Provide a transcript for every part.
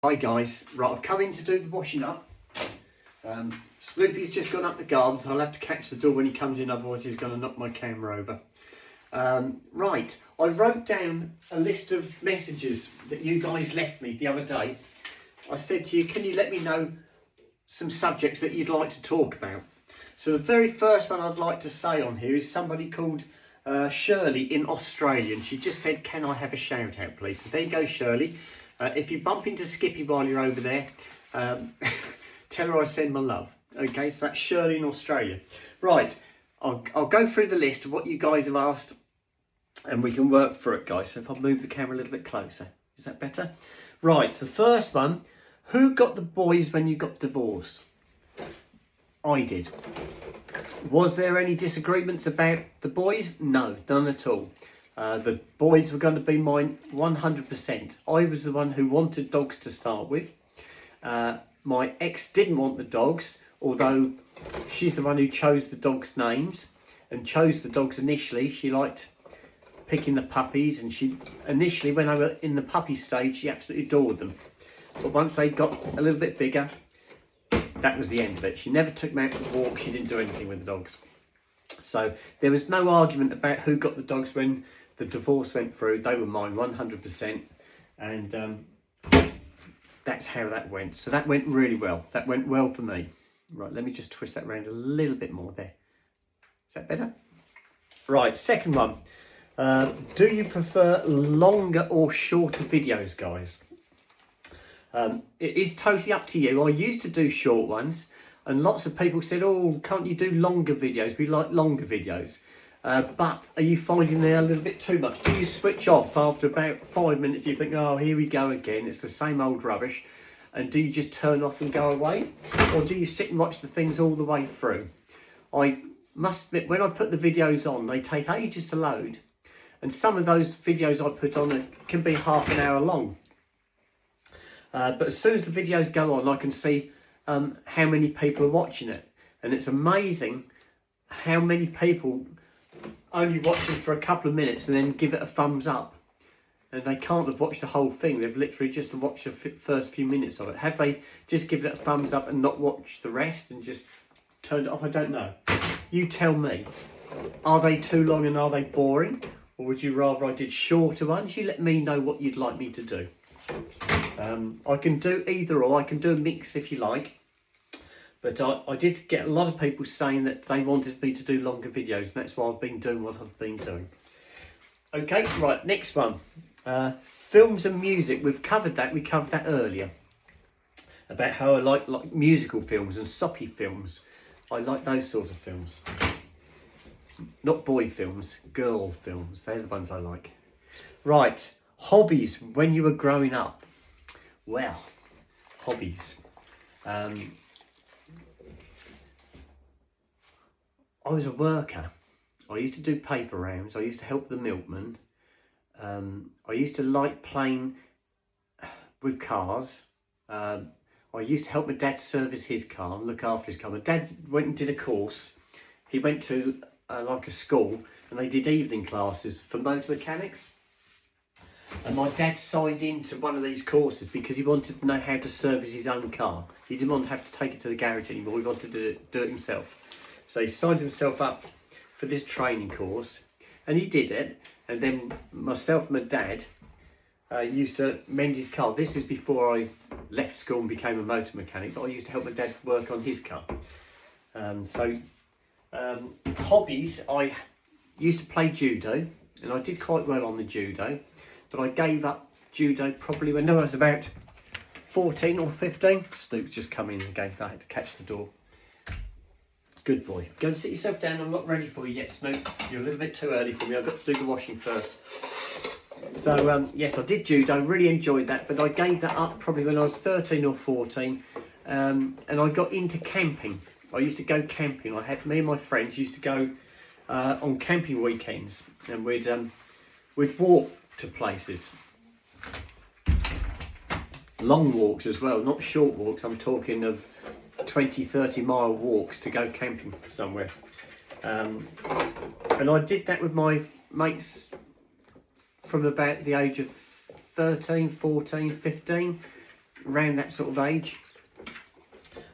Hi guys, right, I've come in to do the washing up. Snoopy's just gone up the garden, so I'll have to catch the door when he comes in, otherwise he's going to knock my camera over. Right, I wrote down a list of messages that you guys left me the other day. I said to you, can you let me know some subjects that you'd like to talk about? So the very first one I'd like to say on here is somebody called Shirley in Australia, and she just said, can I have a shout out please? So there you go, Shirley. If you bump into Skippy while you're over there, tell her I send my love. Okay, so that's Shirley in Australia. Right, I'll go through the list of what you guys have asked and we can work through it, guys. So if I move the camera a little bit closer, is that better? Right, the first one, who got the boys when you got divorced? I did. Was there any disagreements about the boys? No, none at all. The boys were going to be mine 100%. I was the one who wanted dogs to start with. My ex didn't want the dogs, although she's the one who chose the dogs' names and chose the dogs initially. She liked picking the puppies, and she initially, when they were in the puppy stage, she absolutely adored them. But once they got a little bit bigger, that was the end of it. She never took them out for walks. She didn't do anything with the dogs. So there was no argument about who got the dogs when the divorce went through. They were mine 100%, and that's how that went. So that went really well. That went well for me. Right, let me just twist that around a little bit more there. Is that better? Right, second one. Do you prefer longer or shorter videos, guys? It is totally up to you. I used to do short ones, and lots of people said, oh, can't you do longer videos? We like longer videos. But are you finding they're a little bit too much? Do you switch off after about 5 minutes? Do you think, oh, here we go again, it's the same old rubbish? And do you just turn off and go away? Or do you sit and watch the things all the way through? I must admit, when I put the videos on, they take ages to load. And some of those videos I put on can be half an hour long. But as soon as the videos go on, I can see how many people are watching it. And it's amazing how many people only watch it for a couple of minutes and then give it a thumbs up, and they can't have watched the whole thing. They've literally just watched the first few minutes of it. Have they just given it a thumbs up and not watched the rest and just turned it off? I don't know. You tell me. Are they too long and are they boring, or would you rather I did shorter ones? You let me know what you'd like me to do. I can do either or. I can do a mix if you like. But I did get a lot of people saying that they wanted me to do longer videos, and that's why I've been doing what I've been doing. Okay, right, next one. Films and music. We've covered that. We covered that earlier. About how I like musical films and soppy films. I like those sort of films. Not boy films, girl films. They're the ones I like. Right, hobbies when you were growing up. Well, hobbies. I was a worker. I used to do paper rounds. I used to help the milkman. I used to like playing with cars. I used to help my dad service his car and look after his car. My dad went and did a course. He went to like a school, and they did evening classes for motor mechanics. And my dad signed into one of these courses because he wanted to know how to service his own car. He didn't want to have to take it to the garage anymore. He wanted to do it himself. So he signed himself up for this training course, and he did it. And then myself and my dad used to mend his car. This is before I left school and became a motor mechanic, but I used to help my dad work on his car. Hobbies, I used to play judo, and I did quite well on the judo, but I gave up judo probably when I was about 14 or 15. Snoop's just come in again. I had to catch the door. Good boy. Go and sit yourself down. I'm not ready for you yet, Snoop. You're a little bit too early for me. I've got to do the washing first. So, yes, I did judo. Really enjoyed that. But I gave that up probably when I was 13 or 14. And I got into camping. I used to go camping. Me and my friends used to go on camping weekends. And we'd walk to places. Long walks as well. Not short walks. I'm talking of 20-30 mile walks to go camping somewhere, and I did that with my mates from about the age of 13, 14, 15. around that sort of age.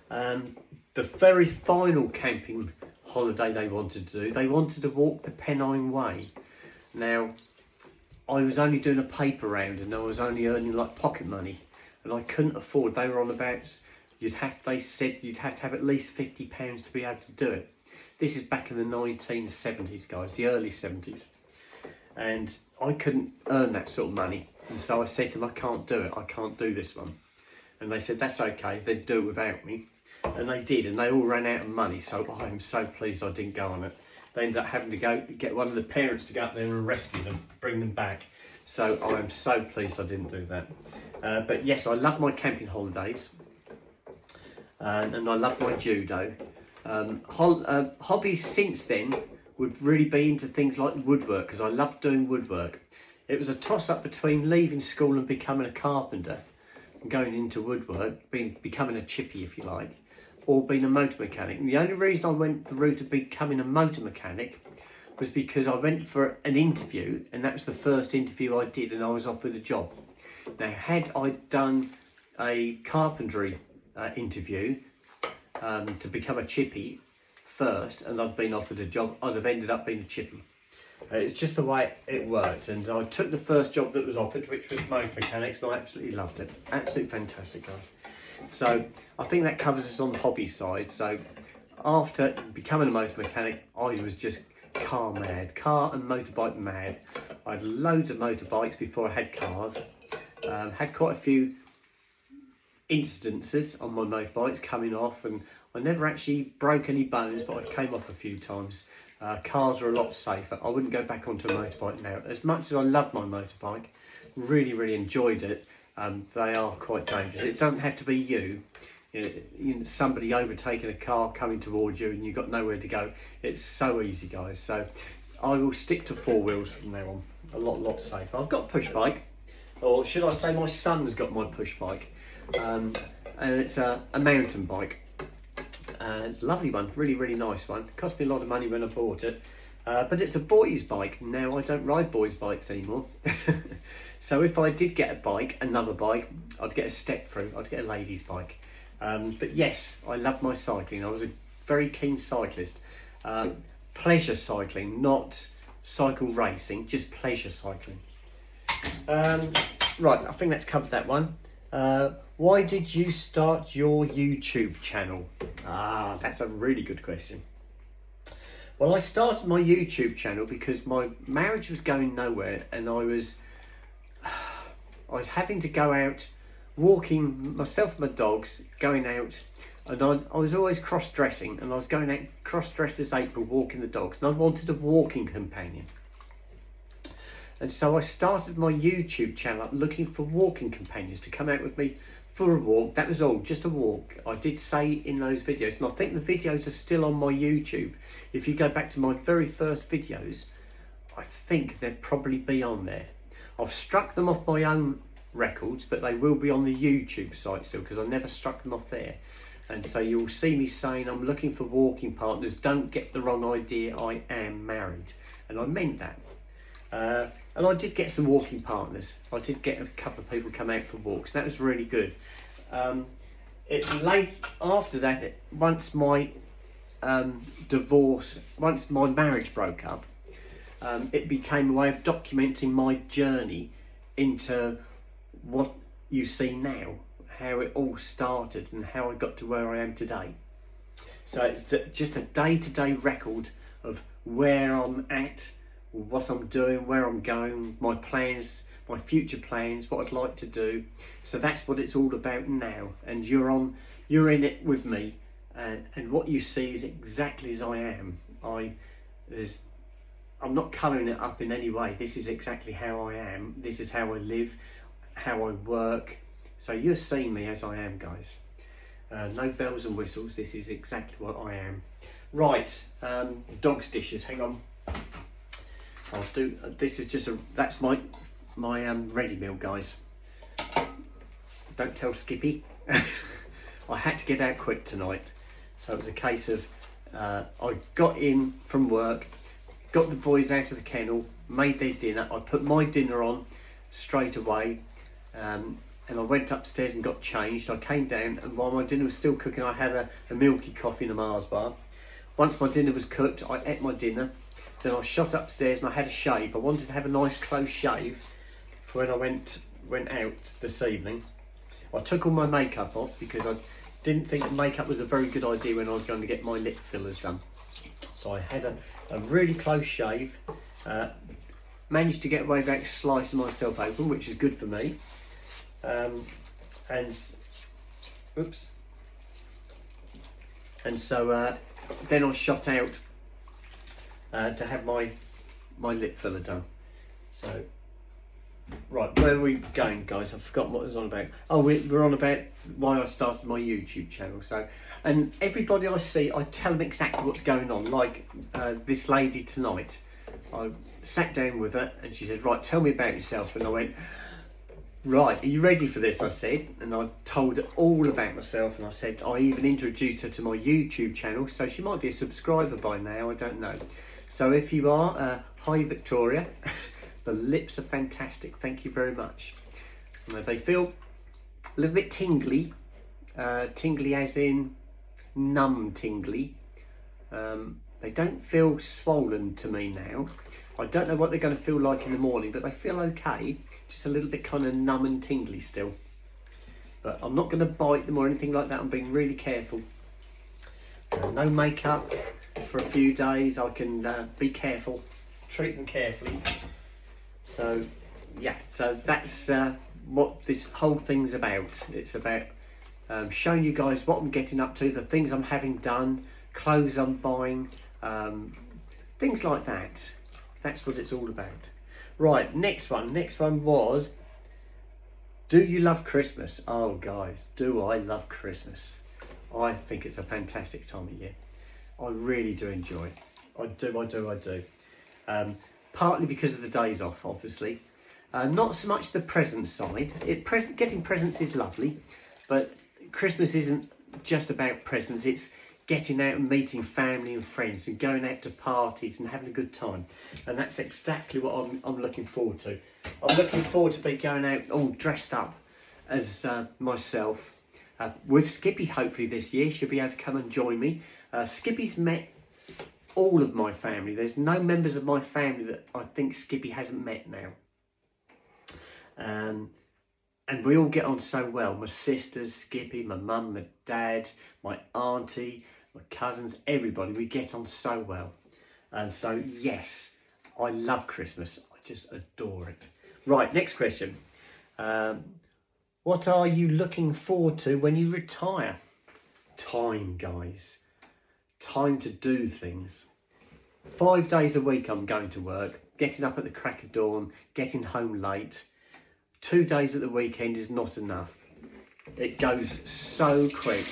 The very final camping holiday they wanted to do, they wanted to walk the Pennine Way. Now, I was only doing a paper round and I was only earning like pocket money, and I couldn't afford. They were on about, they said you'd have to have at least £50 to be able to do it. This is back in the 1970s, guys, the early 70s. And I couldn't earn that sort of money. And so I said to them, I can't do it. I can't do this one. And they said, that's okay. They'd do it without me. And they did. And they all ran out of money. So I am so pleased I didn't go on it. They ended up having to go get one of the parents to go up there and rescue them, bring them back. So I am so pleased I didn't do that. But yes, I love my camping holidays. And I love my judo. Hobbies since then would really be into things like woodwork, because I love doing woodwork. It was a toss-up between leaving school and becoming a carpenter and going into woodwork, becoming a chippy if you like, or being a motor mechanic. And the only reason I went the route of becoming a motor mechanic was because I went for an interview, and that was the first interview I did, and I was offered a job. Now, had I done a carpentry interview to become a chippy first, and I'd been offered a job, I'd have ended up being a chippy. It's just the way it worked, and I took the first job that was offered, which was motor mechanics, and I absolutely loved it. Absolutely fantastic, guys. So I think that covers us on the hobby side. So after becoming a motor mechanic, I was just car mad, car and motorbike mad. I had loads of motorbikes before I had cars. Had quite a few incidences on my motorbikes coming off, and I never actually broke any bones, but I came off a few times. Cars are a lot safer. I wouldn't go back onto a motorbike now. As much as I love my motorbike, really enjoyed it, they are quite dangerous. It doesn't have to be you know, somebody overtaking a car coming towards you and you've got nowhere to go. It's so easy, guys. So I will stick to four wheels from now on. A lot safer. I've got a push bike, or should I say my son's got my push bike, and it's a mountain bike. It's a lovely one, really nice one. It cost me a lot of money when I bought it, but it's a boys' bike. Now I don't ride boys' bikes anymore. So if I did get a bike, another bike, I'd get a step through, I'd get a ladies' bike. But yes, I love my cycling. I was a very keen cyclist. Pleasure cycling, not cycle racing, just pleasure cycling. Right, I think that's covered that one. Why did you start your YouTube channel? That's a really good question. Well, I started my YouTube channel because my marriage was going nowhere, and I was having to go out walking, myself and my dogs, going out, and I was always cross-dressing, and I was going out cross-dressed as April walking the dogs, and I wanted a walking companion. And so I started my YouTube channel up looking for walking companions to come out with me for a walk. That was all, just a walk. I did say in those videos, and I think the videos are still on my YouTube. If you go back to my very first videos, I think they'd probably be on there. I've struck them off my own records, but they will be on the YouTube site still, because I never struck them off there. And so you'll see me saying I'm looking for walking partners. Don't get the wrong idea, I am married. And I meant that. And I did get some walking partners. I did get a couple of people come out for walks. That was really good. Late after that, once my once my marriage broke up, it became a way of documenting my journey into what you see now, how it all started and how I got to where I am today. So it's just a day-to-day record of where I'm at, what I'm doing, where I'm going, my plans, my future plans, what I'd like to do. So that's what it's all about now, and you're in it with me, and what you see is exactly as I am. I'm not colouring it up in any way. This is exactly how I am. This is how I live, how I work. So you're seeing me as I am, guys. No bells and whistles. This is exactly what I am. Right, dog's dishes. Hang on. I'll do. This is just that's my ready meal, guys. Don't tell Skippy. I had to get out quick tonight, so it was a case of I got in from work, got the boys out of the kennel, made their dinner. I put my dinner on straight away. and I went upstairs and got changed. I came down, and while my dinner was still cooking, I had a milky coffee and a Mars bar. Once my dinner was cooked, I ate my dinner. Then I shot upstairs and I had a shave. I wanted to have a nice close shave for when I went out this evening. I took all my makeup off because I didn't think that makeup was a very good idea when I was going to get my lip fillers done. So I had a really close shave. Managed to get away without slicing myself open, which is good for me. And so then I shot out to have my lip filler done. So, right, where are we going, guys? I've forgotten what I was on about. Oh, we're on about why I started my YouTube channel. So, and everybody I see, I tell them exactly what's going on. Like this lady tonight, I sat down with her and she said, right, tell me about yourself. And I went, right, are you ready for this? I said, and I told her all about myself, and I said I even introduced her to my YouTube channel, so she might be a subscriber by now, I don't know. So if you are, hi Victoria, the lips are fantastic, thank you very much. They feel a little bit tingly, tingly as in numb tingly. They don't feel swollen to me now. I don't know what they're going to feel like in the morning, but they feel okay. Just a little bit kind of numb and tingly still. But I'm not going to bite them or anything like that. I'm being really careful. No makeup for a few days. I can be careful, treat them carefully. So, yeah, so that's what this whole thing's about. It's about showing you guys what I'm getting up to, the things I'm having done, clothes I'm buying, things like that. That's what it's all about. Right, next one was, do you love Christmas? Oh guys, do I love Christmas? I think it's a fantastic time of year. I really do enjoy it. I do. Partly because of the days off, obviously. Not so much the present side. Getting presents is lovely, but Christmas isn't just about presents. It's getting out and meeting family and friends and going out to parties and having a good time. And that's exactly what I'm looking forward to. I'm looking forward to be going out all dressed up as myself. With Skippy, hopefully this year, she'll be able to come and join me. Skippy's met all of my family. There's no members of my family that I think Skippy hasn't met now. And we all get on so well. My sisters, Skippy, my mum, my dad, my auntie, my cousins, everybody. We get on so well. And so, yes, I love Christmas. I just adore it. Right, next question. What are you looking forward to when you retire? Time, guys. Time to do things. 5 days a week I'm going to work, getting up at the crack of dawn, getting home late. 2 days at the weekend is not enough. It goes so quick.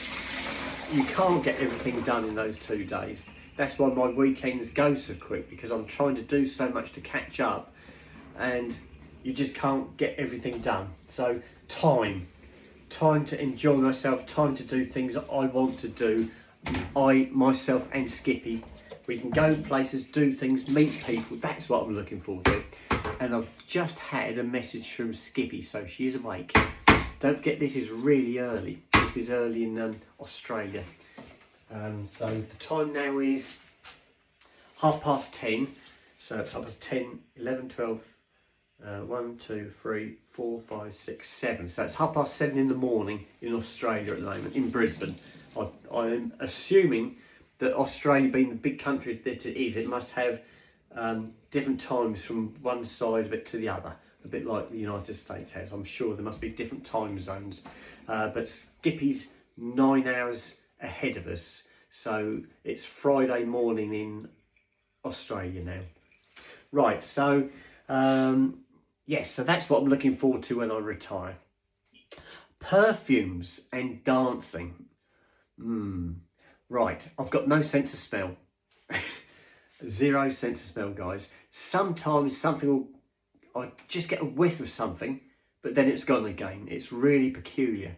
You can't get everything done in those 2 days. That's why my weekends go so quick, because I'm trying to do so much to catch up and you just can't get everything done. So time to enjoy myself, time to do things that I want to do. Myself and Skippy, we can go places, do things, meet people. That's what I'm looking forward to. And I've just had a message from Skippy, so she is awake. Don't forget, this is really early. This is early in Australia. So the time now is 10:30. So it's 10:30, 11, 12, 1, 2, 3, 4, 5, 6, 7. So it's 7:30 in the morning in Australia at the moment, in Brisbane. I'm assuming that Australia, being the big country that it is, it must have different times from one side of it to the other, a bit like the United States has. I'm sure there must be different time zones, but Skippy's 9 hours ahead of us, so it's Friday morning in Australia now. Right, so yes, so that's what I'm looking forward to when I retire. Perfumes and dancing. Right, I've got no sense of smell. Zero sense of smell, guys. Sometimes I just get a whiff of something, but then it's gone again. It's really peculiar.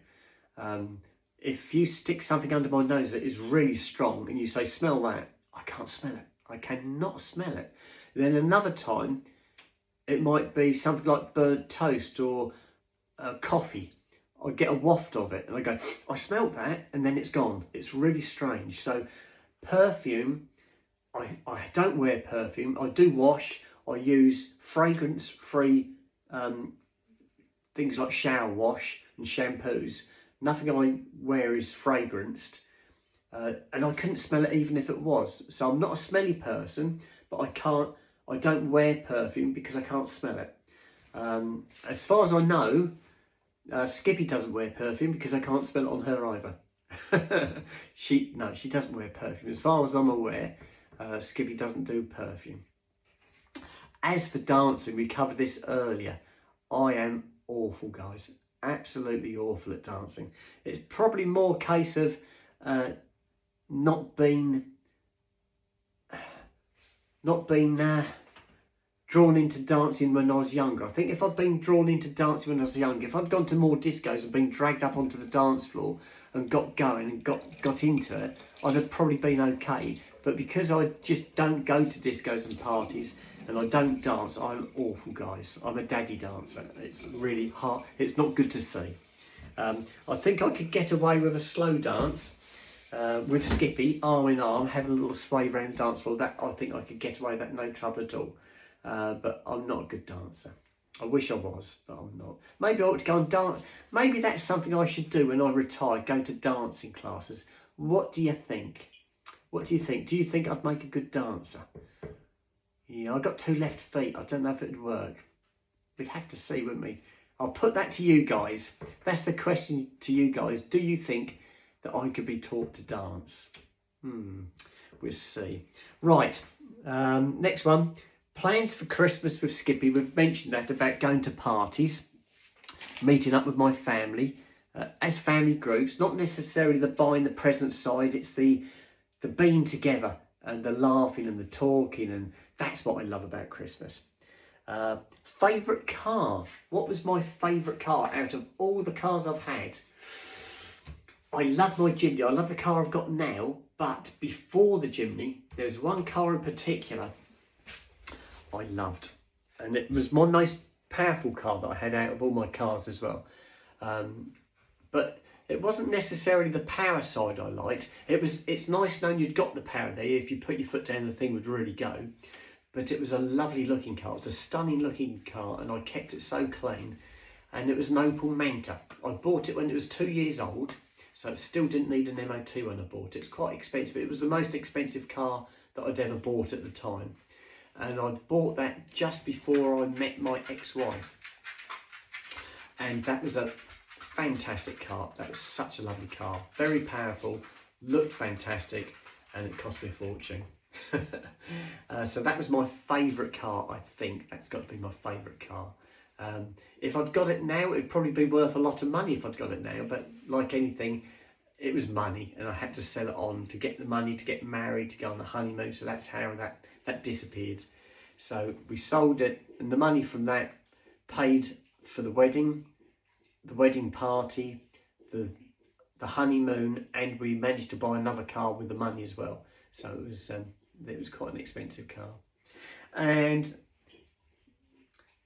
If you stick something under my nose that is really strong and you say, smell that, I can't smell it. I cannot smell it. Then another time, it might be something like burnt toast or coffee. I get a waft of it and I go, I smelt that, and then it's gone. It's really strange. So perfume, I don't wear perfume. I do wash. I use fragrance-free things like shower wash and shampoos. Nothing I wear is fragranced. And I couldn't smell it even if it was. So I'm not a smelly person, but I don't wear perfume because I can't smell it. As far as I know, Skippy doesn't wear perfume because I can't smell it on her either. she doesn't wear perfume. As far as I'm aware, Skippy doesn't do perfume. As for dancing, we covered this earlier. I am awful, guys. Absolutely awful at dancing. It's probably more a case of not being drawn into dancing when I was younger. I think if I'd been drawn into dancing when I was younger, if I'd gone to more discos and been dragged up onto the dance floor and got going and got into it, I'd have probably been okay. But because I just don't go to discos and parties and I don't dance, I'm awful, guys. I'm a daddy dancer. It's really hard. It's not good to see. I think I could get away with a slow dance with Skippy, arm in arm, having a little sway around the dance floor. That I think I could get away with that, no trouble at all. But I'm not a good dancer. I wish I was, but I'm not. Maybe I ought to go and dance. Maybe that's something I should do when I retire, go to dancing classes. What do you think? What do you think? Do you think I'd make a good dancer? Yeah, I've got 2 left feet. I don't know if it'd work. We'd have to see, wouldn't we? I'll put that to you guys. That's the question to you guys. Do you think that I could be taught to dance? We'll see. Right, next one. Plans for Christmas with Skippy. We've mentioned that about going to parties, meeting up with my family, as family groups. Not necessarily the buying the present side. It's the being together and the laughing and the talking, and that's what I love about Christmas. Favourite car. What was my favourite car out of all the cars I've had? I love my Jimny. I love the car I've got now, but before the Jimny, there's one car in particular I loved, and it was my most powerful car that I had out of all my cars as well. But it wasn't necessarily the power side I liked. It's nice knowing you'd got the power there. If you put your foot down, the thing would really go. But it was a lovely looking car. It was a stunning looking car, and I kept it so clean. And it was an Opel Manta. I bought it when it was 2 years old, so it still didn't need an MOT when I bought it. It's quite expensive. It was the most expensive car that I'd ever bought at the time. And I bought that just before I met my ex-wife. And that was a fantastic car. That was such a lovely car. Very powerful, looked fantastic, and it cost me a fortune. So that was my favourite car, I think. That's got to be my favourite car. If I'd got it now, it'd probably be worth a lot of money if I'd got it now. But like anything, it was money, and I had to sell it on to get the money to get married, to go on the honeymoon. So that's how that disappeared. So we sold it, and the money from that paid for the wedding party, the honeymoon, and we managed to buy another car with the money as well. So it was quite an expensive car. And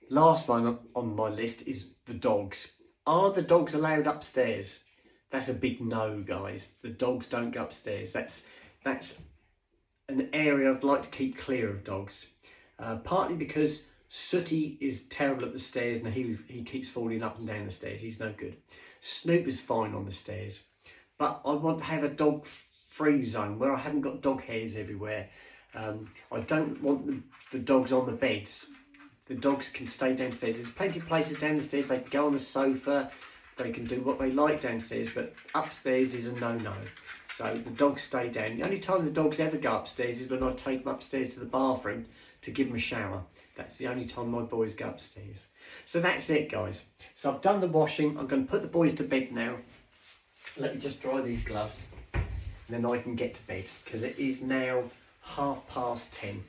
last one on my list is the dogs. Are the dogs allowed upstairs? That's a big no, guys. The dogs don't go upstairs. That's an area I'd like to keep clear of dogs. Partly because Sooty is terrible at the stairs, and he keeps falling up and down the stairs. He's no good. Snoop is fine on the stairs. But I want to have a dog-free zone where I haven't got dog hairs everywhere. I don't want the dogs on the beds. The dogs can stay downstairs. There's plenty of places down the stairs. They can go on the sofa. They can do what they like downstairs, but upstairs is a no-no. So the dogs stay down. The only time the dogs ever go upstairs is when I take them upstairs to the bathroom to give them a shower. That's the only time my boys go upstairs. So that's it, guys. So I've done the washing. I'm going to put the boys to bed now. Let me just dry these gloves, and then I can get to bed, because it is now 10:30.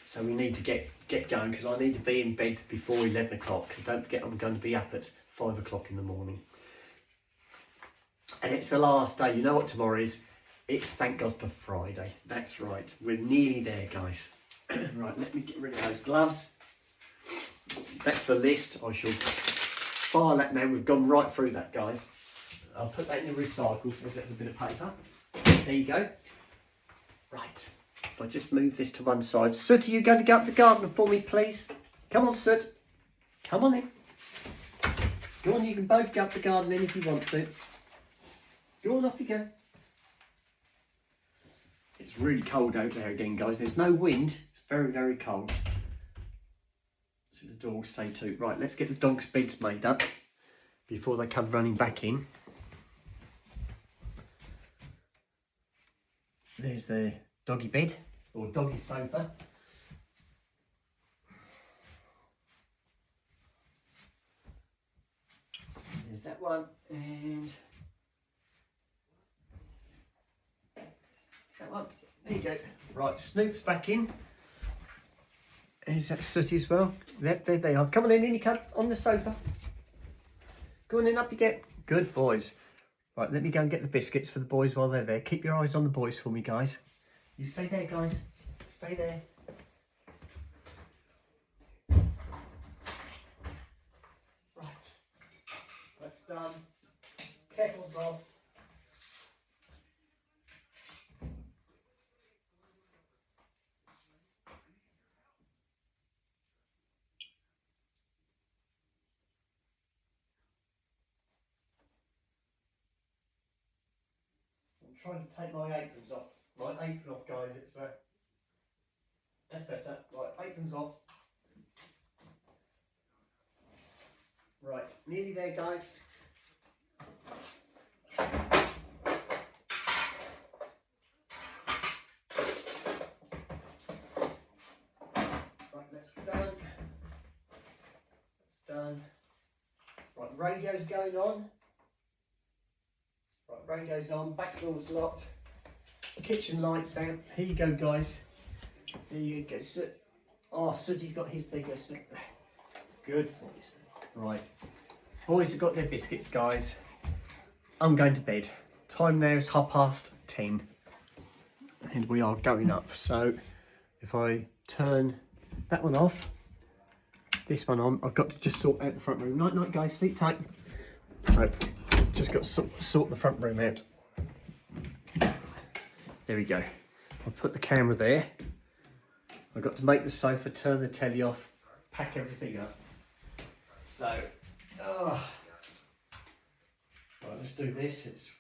So we need to get going, because I need to be in bed before 11 o'clock. Because don't forget, I'm going to be up at 5 o'clock in the morning. And it's the last day. You know what tomorrow is? It's thank God for Friday. That's right. We're nearly there, guys. Right, let me get rid of those gloves. That's the list. I shall file that now. We've gone right through that, guys. I'll put that in the recycle because that's a bit of paper. There you go. Right. If I just move this to one side. Soot, are you going to go up the garden for me, please? Come on, Soot. Come on then. Go on, you can both go up the garden then if you want to. Go on, off you go. It's really cold out there again, guys. There's no wind. It's very, very cold. So the door will stay too. Right, let's get the dogs' beds made up before they come running back in. There's the doggy bed or doggy sofa. There's that one and that one. There you go. Right, Snoop's back in. Is that Sooty as well? Yep, there they are. Come on in, you come on the sofa. Go on in, up you get. Good boys. Right, let me go and get the biscuits for the boys while they're there. Keep your eyes on the boys for me, guys. You stay there, guys. Stay there. Right. That's done. Kettle's off. I'm trying to take my aprons off. My apron off, guys. It's that's better. Right, aprons off. Right, nearly there, guys. Right, that's done. That's done. Right, radio's going on. Right, radio's on, back door's locked, kitchen lights out. Here you go, guys. Here you go, Soot. Oh, Sooty's got his there, go, Soot. Good boys. Right, boys have got their biscuits, guys. I'm going to bed. Time now is 10:30 and we are going up. So if I turn that one off, this one on, I've got to just sort out the front room. Night, night, guys, sleep tight. So, just got to sort the front room out. There we go. I'll put the camera there. I've got to make the sofa, turn the telly off, pack everything up. So, right, let's do this. It's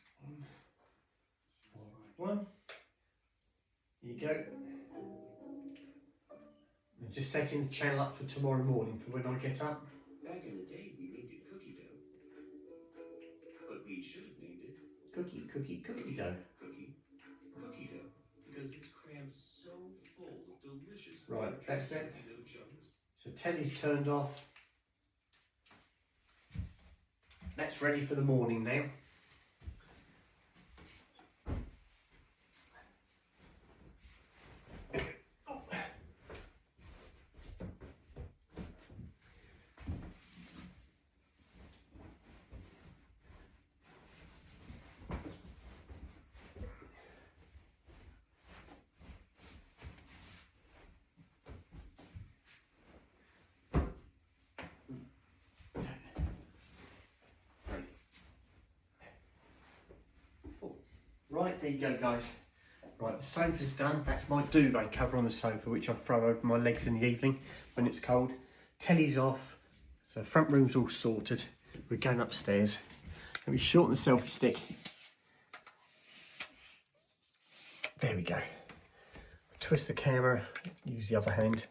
one. Here you go. I'm just setting the channel up for tomorrow morning for when I get up. Back in the day, we named it Cookie Dough. But we should have named it Cookie dough. Cookie Dough. Because it's crammed so full of delicious Right, that's it. cookie dough chunks. So telly's turned off. That's ready for the morning now. Right, there you go, guys. Right, the sofa's done. That's my duvet cover on the sofa, which I throw over my legs in the evening when it's cold. Telly's off, so front room's all sorted. We're going upstairs. Let me shorten the selfie stick. There we go. Twist the camera, use the other hand.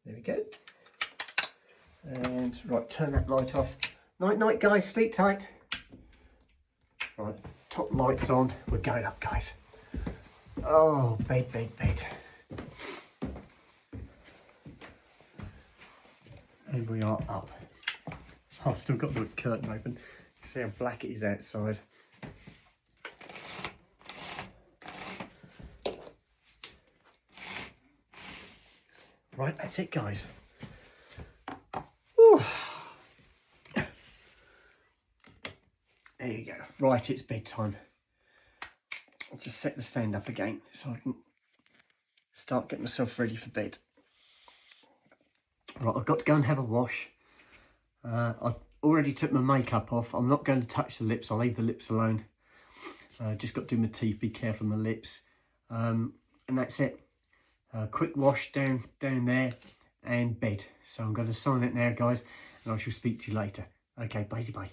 There we go. And right, turn that light off. Night, night, guys. Sleep tight. Right, top lights on. We're going up, guys. Oh, bed, bed, bed. And we are up. Oh, I've still got the curtain open. See how black it is outside. Right, that's it, guys. Whew. There you go. Right, it's bedtime. I'll just set the stand up again so I can start getting myself ready for bed. Right, I've got to go and have a wash. I've already took my makeup off. I'm not going to touch the lips. I'll leave the lips alone. Just got to do my teeth. Be careful of my lips. And that's it. Quick wash down there and bed. So I'm going to sign it now, guys, and I shall speak to you later. Okay, bye.